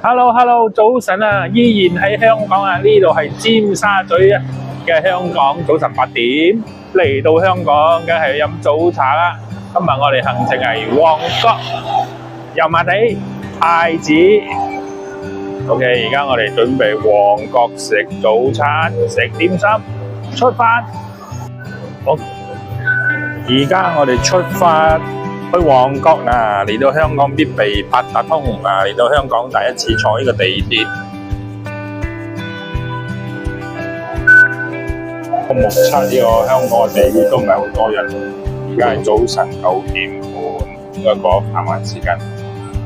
Hello，早晨啊，依然喺香港啊，呢度係尖沙咀嘅香港，早晨8點嚟到香港，梗係飲早茶啦。今日我哋行程係旺角、油麻地、太子。OK， 而家我哋準備旺角食早餐、食點心，出發。好，而家我哋出發去旺角啊！嚟到香港必備八達通啊！嚟到香港第一次坐呢個地鐵。我目測呢個香港嘅地鐵都唔係好多人，而家係早晨9點半，應該過繁忙時間，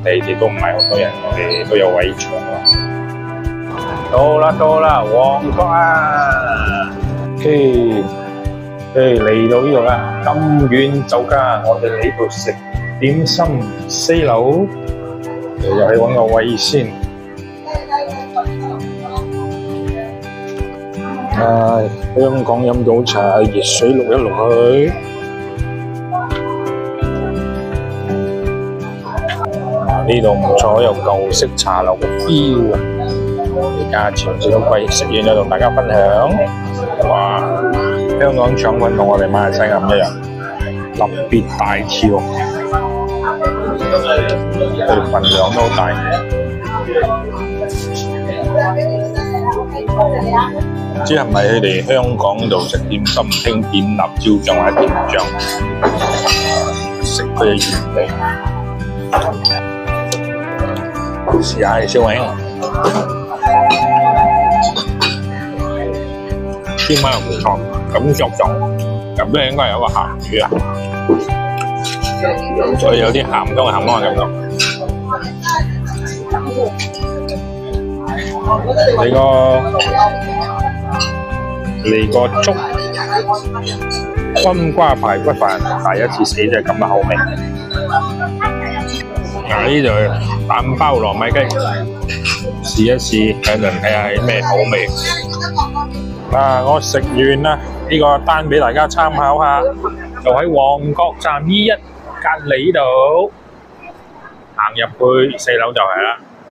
地鐵都唔係好多人，我哋都有位坐。到啦，旺角啊！嚟到呢度啦，金苑酒家，我哋喺呢度食點心，4樓，又係揾個位先。香港飲早茶，熱水渌一渌去。呢度唔錯，有舊式茶樓嘅 feel 啊！價錢少都貴，食完就同大家分享。哇！香港腸粉同我哋馬來西亞唔一樣，特別大條，佢份量都好大。唔知係咪佢哋香港度食點心唔興點辣椒醬或者甜醬，食佢嘅原味。試下小榮。啲米又唔錯，感覺上入邊應該有個鹹魚啊，所以有啲鹹中鹹嘅感覺。嚟個粥軍瓜排骨飯，第一次試就係咁嘅口味。呢度蛋包糯米雞，試一試，睇下係咩口味。我食完啦，呢個單俾大家參考下，就喺旺角站E1隔離呢度，行入去4樓就係啦。